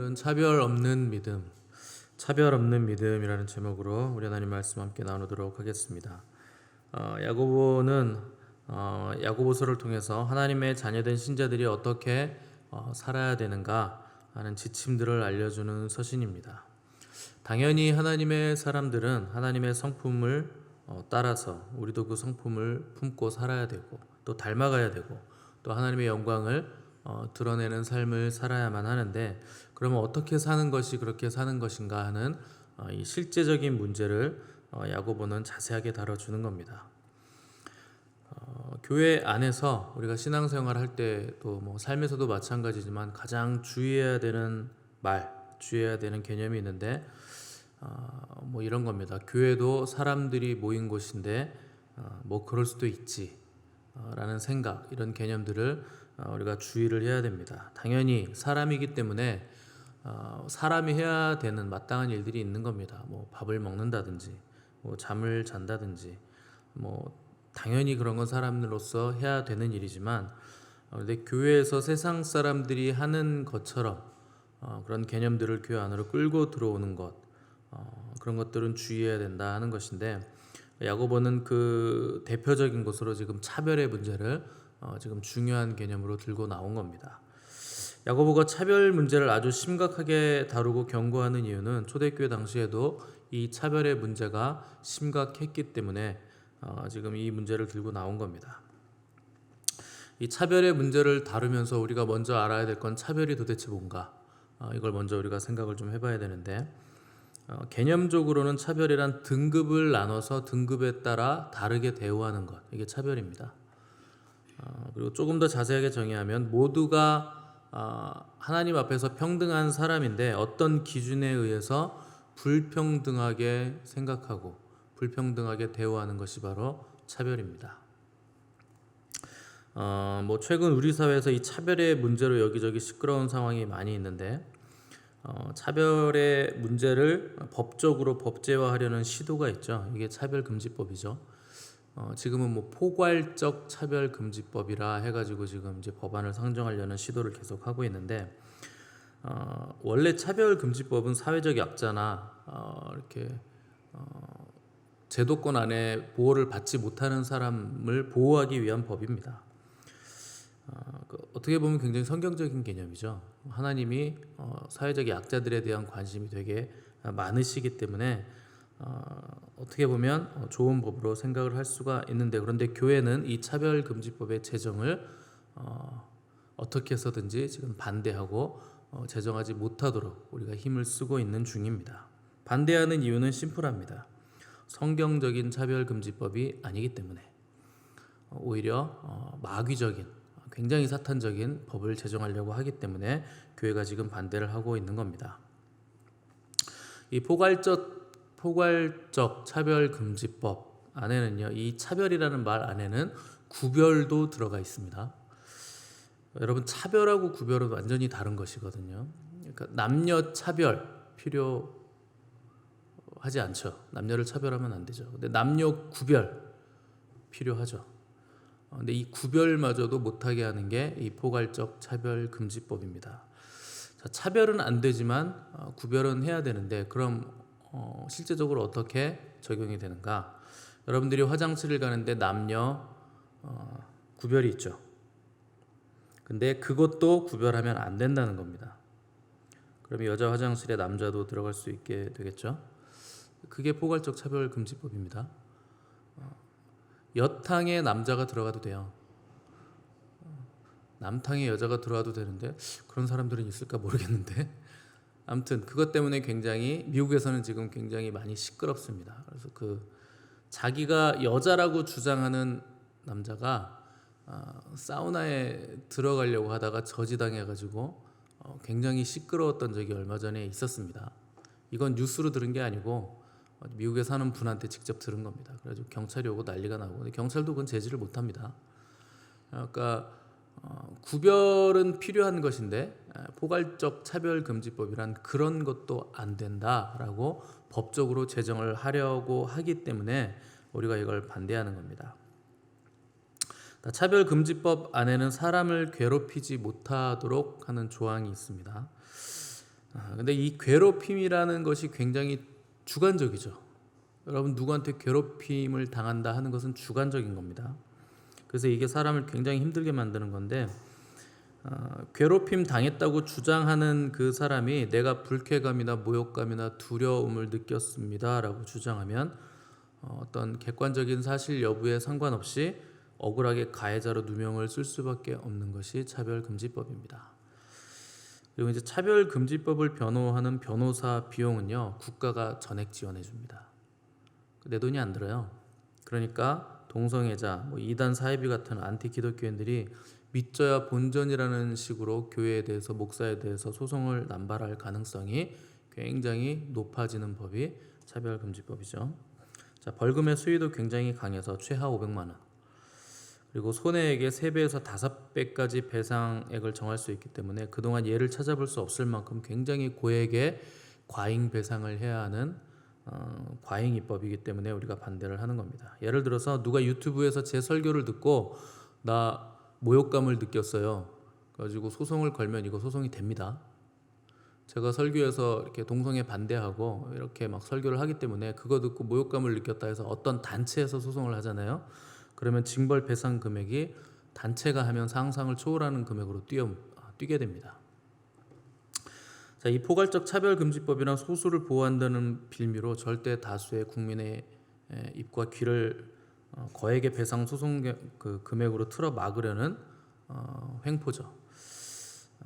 오늘은 차별 없는 믿음, 차별 없는 믿음이라는 제목으로 우리 하나님 말씀 함께 나누도록 하겠습니다. 야고보는 야고보서를 통해서 하나님의 자녀된 신자들이 어떻게 살아야 되는가 하는 지침들을 알려주는 서신입니다. 당연히 하나님의 사람들은 하나님의 성품을 따라서 우리도 그 성품을 품고 살아야 되고 또 닮아가야 되고 또 하나님의 영광을 드러내는 삶을 살아야만 하는데, 그러면 어떻게 사는 것이 그렇게 사는 것인가 하는 이 실제적인 문제를 야고보는 자세하게 다뤄주는 겁니다. 교회 안에서 우리가 신앙생활 할 때도 삶에서도 마찬가지지만 가장 주의해야 되는 말, 주의해야 되는 개념이 있는데 이런 겁니다. 교회도 사람들이 모인 곳인데 그럴 수도 있지 라는 생각, 이런 개념들을 우리가 주의를 해야 됩니다. 당연히 사람이기 때문에 사람이 해야 되는 마땅한 일들이 있는 겁니다. 밥을 먹는다든지 잠을 잔다든지 당연히 그런 건 사람으로서 해야 되는 일이지만, 근데 교회에서 세상 사람들이 하는 것처럼 그런 개념들을 교회 안으로 끌고 들어오는 것, 그런 것들은 주의해야 된다 하는 것인데, 야고보는 그 대표적인 것으로 지금 차별의 문제를 지금 중요한 개념으로 들고 나온 겁니다. 야고보가 차별 문제를 아주 심각하게 다루고 경고하는 이유는 초대교회 당시에도 이 차별의 문제가 심각했기 때문에 지금 이 문제를 들고 나온 겁니다. 이 차별의 문제를 다루면서 우리가 먼저 알아야 될 건 차별이 도대체 뭔가, 이걸 먼저 우리가 생각을 좀 해봐야 되는데, 개념적으로는 차별이란 등급을 나눠서 등급에 따라 다르게 대우하는 것, 이게 차별입니다. 그리고 조금 더 자세하게 정의하면 모두가 하나님 앞에서 평등한 사람인데 어떤 기준에 의해서 불평등하게 생각하고 불평등하게 대우하는 것이 바로 차별입니다. 최근 우리 사회에서 이 차별의 문제로 여기저기 시끄러운 상황이 많이 있는데, 차별의 문제를 법적으로 법제화하려는 시도가 있죠. 이게 차별금지법이죠. 지금은 포괄적 차별금지법이라 해가지고 지금 이제 법안을 상정하려는 시도를 계속 하고 있는데, 원래 차별금지법은 사회적 약자나 이렇게 제도권 안에 보호를 받지 못하는 사람을 보호하기 위한 법입니다. 어떻게 보면 굉장히 성경적인 개념이죠. 하나님이 사회적 약자들에 대한 관심이 되게 많으시기 때문에 어떻게 보면 좋은 법으로 생각을 할 수가 있는데, 그런데 교회는 이 차별금지법의 제정을 어떻게 해서든지 지금 반대하고 제정하지 못하도록 우리가 힘을 쓰고 있는 중입니다. 반대하는 이유는 심플합니다. 성경적인 차별금지법이 아니기 때문에 오히려 마귀적인, 굉장히 사탄적인 법을 제정하려고 하기 때문에 교회가 지금 반대를 하고 있는 겁니다. 이 포괄적 차별금지법 안에는요, 이 차별이라는 말 안에는 구별도 들어가 있습니다. 여러분, 차별하고 구별은 완전히 다른 것이거든요. 그러니까 남녀 차별 필요하지 않죠. 남녀를 차별하면 안 되죠. 근데 남녀 구별 필요하죠. 근데 이 구별마저도 못하게 하는 게 이 포괄적 차별금지법입니다. 차별은 안 되지만 구별은 해야 되는데, 그럼 실제적으로 어떻게 적용이 되는가? 여러분들이 화장실을 가는데 남녀 구별이 있죠. 근데 그것도 구별하면 안 된다는 겁니다. 그럼 여자 화장실에 남자도 들어갈 수 있게 되겠죠. 그게 포괄적 차별금지법입니다. 여탕에 남자가 들어가도 돼요. 남탕에 여자가 들어와도 되는데 그런 사람들은 있을까 모르겠는데, 아무튼 그것 때문에 굉장히 미국에서는 지금 굉장히 많이 시끄럽습니다. 그래서 자기가 여자라고 주장하는 남자가 사우나에 들어가려고 하다가 저지당해가지고 굉장히 시끄러웠던 적이 얼마 전에 있었습니다. 이건 뉴스로 들은 게 아니고 미국에 사는 분한테 직접 들은 겁니다. 그래서 경찰이 오고 난리가 나고, 근데 경찰도 그건 제지를 못합니다. 그러니까 구별은 필요한 것인데 포괄적 차별금지법이란 그런 것도 안 된다라고 법적으로 제정을 하려고 하기 때문에 우리가 이걸 반대하는 겁니다. 차별금지법 안에는 사람을 괴롭히지 못하도록 하는 조항이 있습니다. 근데 이 괴롭힘이라는 것이 굉장히 주관적이죠. 여러분 누구한테 괴롭힘을 당한다 하는 것은 주관적인 겁니다. 그래서 이게 사람을 굉장히 힘들게 만드는 건데 괴롭힘 당했다고 주장하는 그 사람이 내가 불쾌감이나 모욕감이나 두려움을 느꼈습니다라고 주장하면 어떤 객관적인 사실 여부에 상관없이 억울하게 가해자로 누명을 쓸 수밖에 없는 것이 차별금지법입니다. 그리고 이제 차별금지법을 변호하는 변호사 비용은요 국가가 전액 지원해 줍니다. 내 돈이 안 들어요. 그러니까 동성애자, 이단 사이비 같은 안티 기독교인들이 믿져야 본전이라는 식으로 교회에 대해서 목사에 대해서 소송을 남발할 가능성이 굉장히 높아지는 법이 차별금지법이죠. 자, 벌금의 수위도 굉장히 강해서 최하 500만 원. 그리고 손해액의 3배에서 5배까지 배상액을 정할 수 있기 때문에 그동안 예를 찾아볼 수 없을 만큼 굉장히 고액의 과잉 배상을 해야 하는 과잉 입법이기 때문에 우리가 반대를 하는 겁니다. 예를 들어서 누가 유튜브에서 제 설교를 듣고 나 모욕감을 느꼈어요. 그래가지고 소송을 걸면 이거 소송이 됩니다. 제가 설교에서 이렇게 동성애 반대하고 이렇게 막 설교를 하기 때문에 그거 듣고 모욕감을 느꼈다 해서 어떤 단체에서 소송을 하잖아요. 그러면 징벌 배상 금액이 단체가 하면 상상을 초월하는 금액으로 뛰게 됩니다. 자, 이 포괄적 차별금지법이란 소수를 보호한다는 빌미로 절대 다수의 국민의 입과 귀를 거액의 배상 소송 금액으로 틀어 막으려는 횡포죠.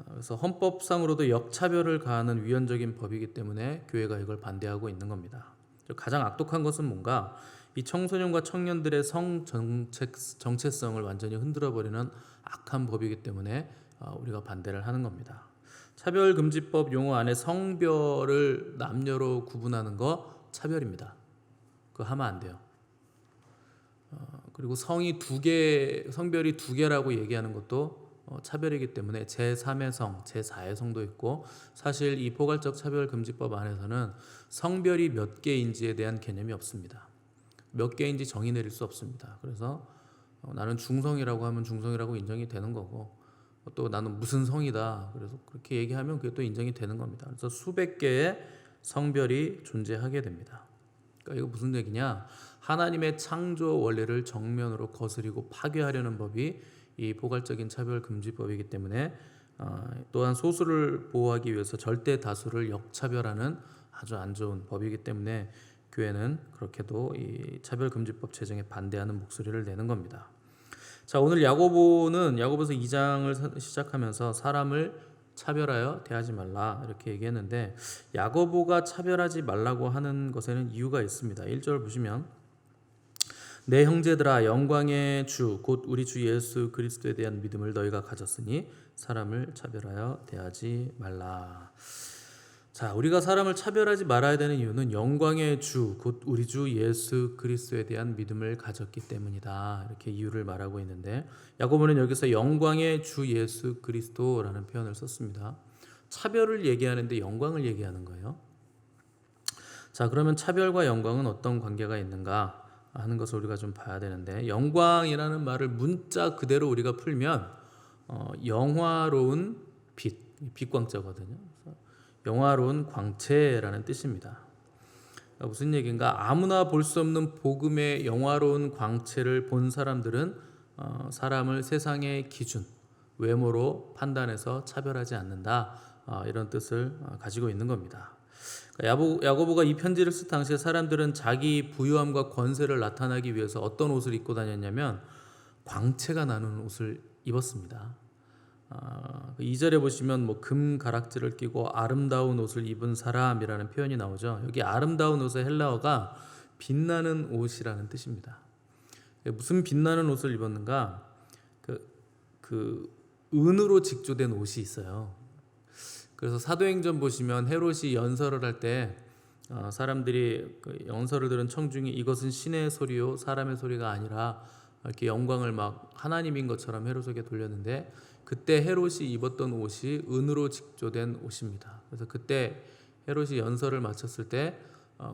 그래서 헌법상으로도 역차별을 가하는 위헌적인 법이기 때문에 교회가 이걸 반대하고 있는 겁니다. 가장 악독한 것은 뭔가 이 청소년과 청년들의 성 정체성을 완전히 흔들어버리는 악한 법이기 때문에 우리가 반대를 하는 겁니다. 차별금지법 용어 안에 성별을 남녀로 구분하는 거 차별입니다. 그거 하면 안 돼요. 그리고 성별이 2개라고 얘기하는 것도 차별이기 때문에 제3의 성, 제4의 성도 있고 사실 이 포괄적 차별금지법 안에서는 성별이 몇 개인지에 대한 개념이 없습니다. 몇 개인지 정의 내릴 수 없습니다. 그래서 나는 중성이라고 하면 중성이라고 인정이 되는 거고 또 나는 무슨 성이다. 그래서 그렇게 얘기하면 그게 또 인정이 되는 겁니다. 그래서 수백 개의 성별이 존재하게 됩니다. 그러니까 이거 무슨 얘기냐? 하나님의 창조 원리를 정면으로 거스리고 파괴하려는 법이 이 포괄적인 차별금지법이기 때문에 또한 소수를 보호하기 위해서 절대 다수를 역차별하는 아주 안 좋은 법이기 때문에 교회는 그렇게도 이 차별금지법 제정에 반대하는 목소리를 내는 겁니다. 자, 오늘 야고보서 2장을 시작하면서 사람을 차별하여 대하지 말라 이렇게 얘기했는데 야고보가 차별하지 말라고 하는 것에는 이유가 있습니다. 1절 보시면 내 형제들아 영광의 주 곧 우리 주 예수 그리스도에 대한 믿음을 너희가 가졌으니 사람을 차별하여 대하지 말라. 자, 우리가 사람을 차별하지 말아야 되는 이유는 영광의 주 곧 우리 주 예수 그리스도에 대한 믿음을 가졌기 때문이다. 이렇게 이유를 말하고 있는데 야고보는 여기서 영광의 주 예수 그리스도라는 표현을 썼습니다. 차별을 얘기하는데 영광을 얘기하는 거예요. 자, 그러면 차별과 영광은 어떤 관계가 있는가 하는 것을 우리가 좀 봐야 되는데 영광이라는 말을 문자 그대로 우리가 풀면 영화로운 빛광자거든요. 영화로운 광채라는 뜻입니다. 무슨 얘기인가? 아무나 볼 수 없는 복음의 영화로운 광채를 본 사람들은 사람을 세상의 기준, 외모로 판단해서 차별하지 않는다. 이런 뜻을 가지고 있는 겁니다. 야고보가 이 편지를 쓸 당시에 사람들은 자기 부유함과 권세를 나타나기 위해서 어떤 옷을 입고 다녔냐면 광채가 나는 옷을 입었습니다. 2절에 보시면 금 가락지를 끼고 아름다운 옷을 입은 사람이라는 표현이 나오죠. 여기 아름다운 옷의 헬라어가 빛나는 옷이라는 뜻입니다. 무슨 빛나는 옷을 입었는가? 그 은으로 직조된 옷이 있어요. 그래서 사도행전 보시면 헤롯이 연설을 할 때 사람들이 그 연설을 들은 청중이 이것은 신의 소리요 사람의 소리가 아니라 이렇게 영광을 막 하나님인 것처럼 헤롯에게 돌렸는데 그때 헤롯이 입었던 옷이 은으로 직조된 옷입니다. 그래서 그때 헤롯이 연설을 마쳤을 때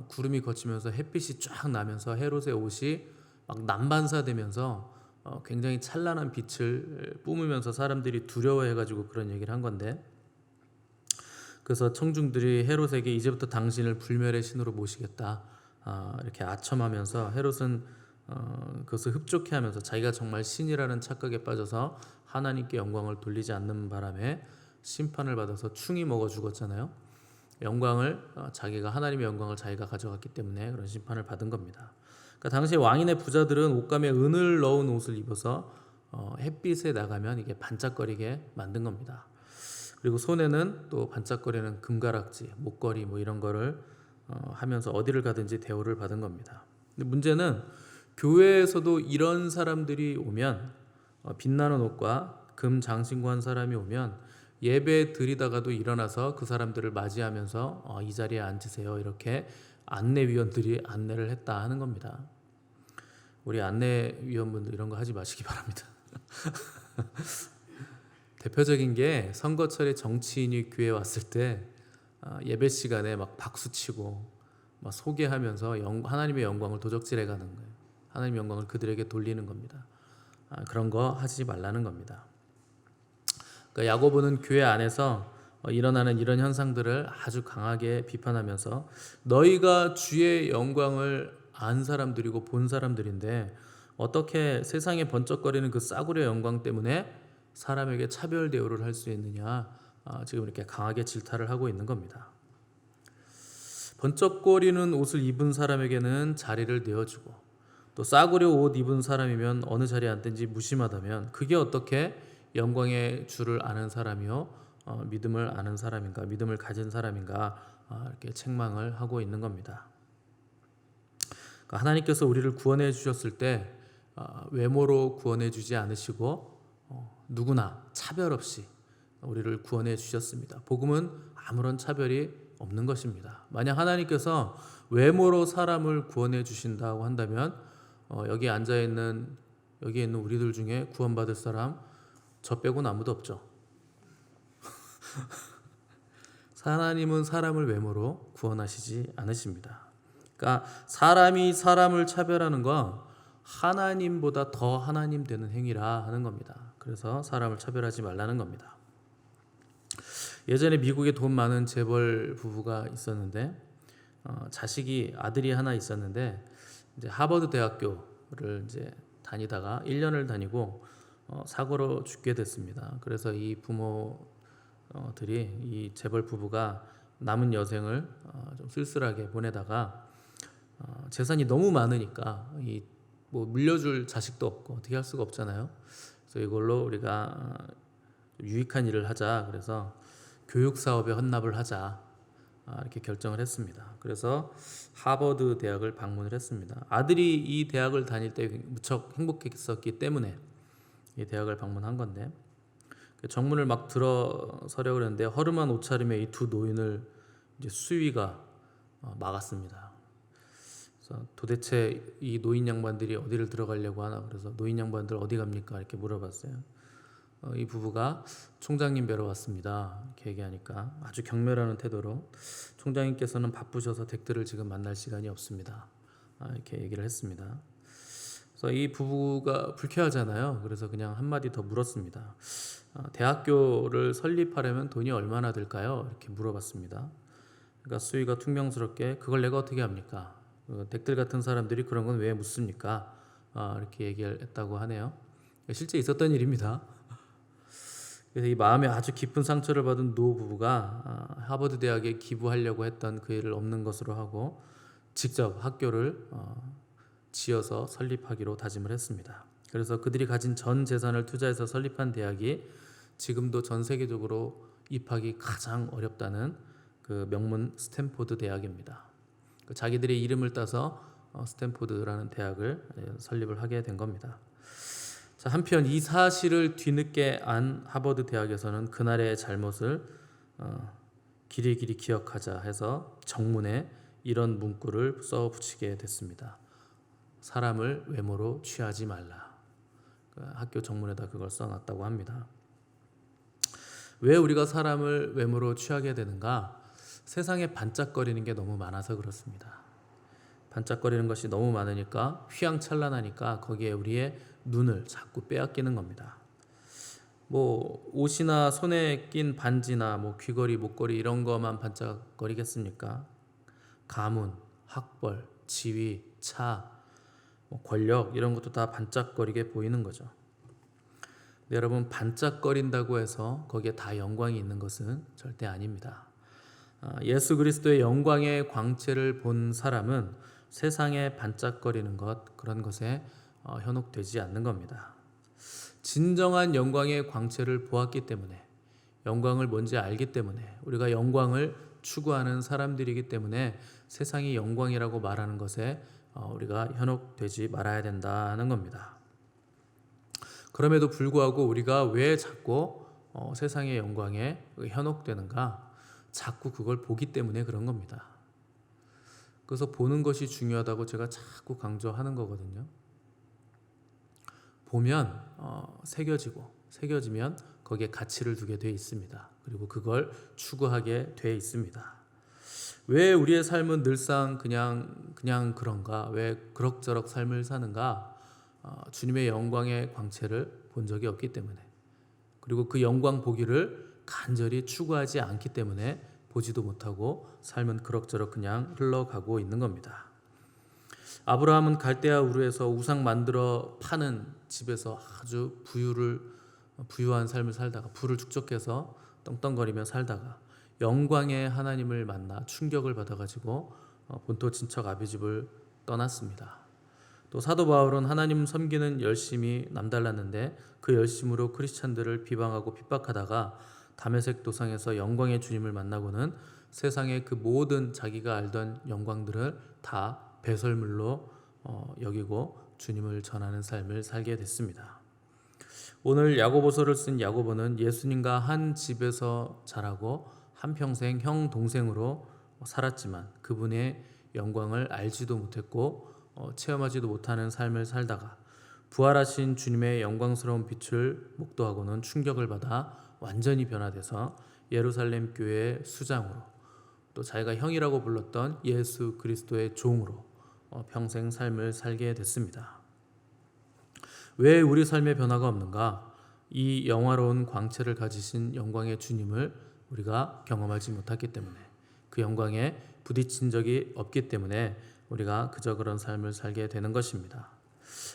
구름이 걷히면서 햇빛이 쫙 나면서 헤롯의 옷이 막 남반사되면서 굉장히 찬란한 빛을 뿜으면서 사람들이 두려워해가지고 그런 얘기를 한 건데 그래서 청중들이 헤롯에게 이제부터 당신을 불멸의 신으로 모시겠다 이렇게 아첨하면서 헤롯은 그것을 흡족해하면서 자기가 정말 신이라는 착각에 빠져서 하나님께 영광을 돌리지 않는 바람에 심판을 받아서 충이 먹어 죽었잖아요. 영광을 자기가 하나님의 영광을 자기가 가져갔기 때문에 그런 심판을 받은 겁니다. 그러니까 당시 왕인의 부자들은 옷감에 은을 넣은 옷을 입어서 햇빛에 나가면 이게 반짝거리게 만든 겁니다. 그리고 손에는 또 반짝거리는 금가락지, 목걸이 뭐 이런 거를 하면서 어디를 가든지 대우를 받은 겁니다. 근데 문제는 교회에서도 이런 사람들이 오면 빛나는 옷과 금 장신구 한 사람이 오면 예배 드리다가도 일어나서 그 사람들을 맞이하면서 이 자리에 앉으세요 이렇게 안내위원들이 안내를 했다 하는 겁니다. 우리 안내위원분들 이런 거 하지 마시기 바랍니다. 대표적인 게 선거철에 정치인이 교회에 왔을 때 예배 시간에 막 박수치고 막 소개하면서 하나님의 영광을 도적질해가는 거예요. 하나님의 영광을 그들에게 돌리는 겁니다. 그런 거 하지 말라는 겁니다. 그러니까 야고보는 교회 안에서 일어나는 이런 현상들을 아주 강하게 비판하면서 너희가 주의 영광을 안 사람들이고 본 사람들인데 어떻게 세상에 번쩍거리는 그 싸구려 영광 때문에 사람에게 차별 대우를 할 수 있느냐 지금 이렇게 강하게 질타를 하고 있는 겁니다. 번쩍거리는 옷을 입은 사람에게는 자리를 내어주고 또 싸구려 옷 입은 사람이면 어느 자리에 앉든지 무심하다면 그게 어떻게 영광의 주를 아는 사람이요 믿음을 아는 사람인가 믿음을 가진 사람인가 이렇게 책망을 하고 있는 겁니다. 그러니까 하나님께서 우리를 구원해 주셨을 때 외모로 구원해 주지 않으시고 누구나 차별 없이 우리를 구원해 주셨습니다. 복음은 아무런 차별이 없는 것입니다. 만약 하나님께서 외모로 사람을 구원해 주신다고 한다면 여기 있는 우리들 중에 구원받을 사람 저 빼고는 아무도 없죠. 하나님은 사람을 외모로 구원하시지 않으십니다. 그러니까 사람이 사람을 차별하는 건 하나님보다 더 하나님 되는 행위라 하는 겁니다. 그래서 사람을 차별하지 말라는 겁니다. 예전에 미국에 돈 많은 재벌 부부가 있었는데 아들이 하나 있었는데 이제 하버드 대학교를 이제 다니다가 1년을 다니고 사고로 죽게 됐습니다. 그래서 이 부모들이 이 재벌 부부가 남은 여생을 좀 쓸쓸하게 보내다가 재산이 너무 많으니까 뭐 물려줄 자식도 없고 어떻게 할 수가 없잖아요. 그래서 이걸로 우리가 유익한 일을 하자. 그래서 교육 사업에 헌납을 하자. 이렇게 결정을 했습니다. 그래서 하버드 대학을 방문을 했습니다. 아들이 이 대학을 다닐 때 무척 행복했었기 때문에 이 대학을 방문한 건데 정문을 막 들어서려고 했는데 허름한 옷차림에 이 두 노인을 이제 수위가 막았습니다. 그래서 도대체 이 노인 양반들이 어디를 들어가려고 하나 그래서 노인 양반들 어디 갑니까? 이렇게 물어봤어요. 이 부부가 총장님 뵈러 왔습니다. 이렇게 얘기하니까 아주 경멸하는 태도로 총장님께서는 바쁘셔서 댁들을 지금 만날 시간이 없습니다. 이렇게 얘기를 했습니다. 그래서 이 부부가 불쾌하잖아요. 그래서 그냥 한마디 더 물었습니다. 대학교를 설립하려면 돈이 얼마나 들까요? 이렇게 물어봤습니다. 그러니까 수위가 퉁명스럽게 그걸 내가 어떻게 합니까? 댁들 같은 사람들이 그런 건 왜 묻습니까? 이렇게 얘기했다고 하네요. 실제 있었던 일입니다. 그래서 이 마음에 아주 깊은 상처를 받은 노 부부가 하버드 대학에 기부하려고 했던 그 일을 없는 것으로 하고 직접 학교를 지어서 설립하기로 다짐을 했습니다. 그래서 그들이 가진 전 재산을 투자해서 설립한 대학이 지금도 전 세계적으로 입학이 가장 어렵다는 그 명문 스탠포드 대학입니다. 자기들의 이름을 따서 스탠포드라는 대학을 설립을 하게 된 겁니다. 자, 한편 이 사실을 뒤늦게 안 하버드 대학에서는 그날의 잘못을 길이길이 기억하자 해서 정문에 이런 문구를 써 붙이게 됐습니다. 사람을 외모로 취하지 말라. 학교 정문에다 그걸 써놨다고 합니다. 왜 우리가 사람을 외모로 취하게 되는가? 세상에 반짝거리는 게 너무 많아서 그렇습니다. 반짝거리는 것이 너무 많으니까 휘황찬란하니까 거기에 우리의 눈을 자꾸 빼앗기는 겁니다. 뭐 옷이나 손에 낀 반지나 뭐 귀걸이, 목걸이 이런 거만 반짝거리겠습니까? 가문, 학벌, 지위, 차, 뭐 권력 이런 것도 다 반짝거리게 보이는 거죠. 근데 여러분, 반짝거린다고 해서 거기에 다 영광이 있는 것은 절대 아닙니다. 예수 그리스도의 영광의 광채를 본 사람은 세상에 반짝거리는 것, 그런 것에 현혹되지 않는 겁니다. 진정한 영광의 광채를 보았기 때문에, 영광을 뭔지 알기 때문에, 우리가 영광을 추구하는 사람들이기 때문에 세상이 영광이라고 말하는 것에 우리가 현혹되지 말아야 된다는 겁니다. 그럼에도 불구하고 우리가 왜 자꾸 세상의 영광에 현혹되는가? 자꾸 그걸 보기 때문에 그런 겁니다. 그래서 보는 것이 중요하다고 제가 자꾸 강조하는 거거든요. 보면 새겨지면 거기에 가치를 두게 돼 있습니다. 그리고 그걸 추구하게 돼 있습니다. 왜 우리의 삶은 늘상 그냥 그런가? 왜 그럭저럭 삶을 사는가? 주님의 영광의 광채를 본 적이 없기 때문에, 그리고 그 영광 보기를 간절히 추구하지 않기 때문에 보지도 못하고 삶은 그럭저럭 그냥 흘러가고 있는 겁니다. 아브라함은 갈대아 우르에서 우상 만들어 파는 집에서 아주 부유한 삶을 살다가 부를 축적해서 떵떵거리며 살다가 영광의 하나님을 만나 충격을 받아가지고 본토 친척 아비집을 떠났습니다. 또 사도 바울은 하나님 섬기는 열심이 남달랐는데 그 열심으로 크리스찬들을 비방하고 핍박하다가 다메섹 도상에서 영광의 주님을 만나고는 세상의 그 모든 자기가 알던 영광들을 다 배설물로 여기고 주님을 전하는 삶을 살게 됐습니다. 오늘 야고보서를 쓴 야고보는 예수님과 한 집에서 자라고 한평생 형 동생으로 살았지만 그분의 영광을 알지도 못했고 체험하지도 못하는 삶을 살다가 부활하신 주님의 영광스러운 빛을 목도하고는 충격을 받아 완전히 변화돼서 예루살렘 교회의 수장으로, 또 자기가 형이라고 불렀던 예수 그리스도의 종으로 평생 삶을 살게 됐습니다. 왜 우리 삶에 변화가 없는가? 이 영화로운 광채를 가지신 영광의 주님을 우리가 경험하지 못했기 때문에, 그 영광에 부딪힌 적이 없기 때문에 우리가 그저 그런 삶을 살게 되는 것입니다.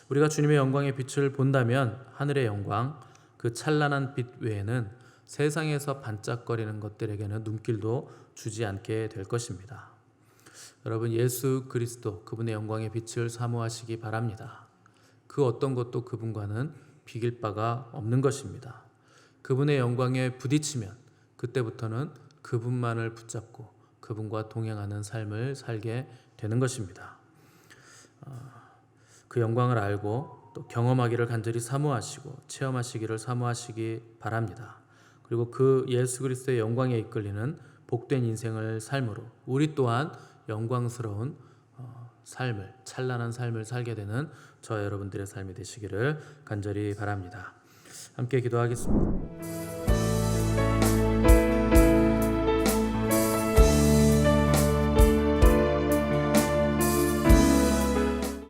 우리가 주님의 영광의 빛을 본다면 하늘의 영광, 그 찬란한 빛 외에는 세상에서 반짝거리는 것들에게는 눈길도 주지 않게 될 것입니다. 여러분, 예수 그리스도 그분의 영광의 빛을 사모하시기 바랍니다. 그 어떤 것도 그분과는 비길 바가 없는 것입니다. 그분의 영광에 부딪히면 그때부터는 그분만을 붙잡고 그분과 동행하는 삶을 살게 되는 것입니다. 그 영광을 알고 또 경험하기를 간절히 사모하시고 체험하시기를 사모하시기 바랍니다. 그리고 그 예수 그리스도의 영광에 이끌리는 복된 인생을 삶으로 우리 또한 영광스러운 삶을, 찬란한 삶을 살게 되는 저와 여러분들의 삶이 되시기를 간절히 바랍니다. 함께 기도하겠습니다.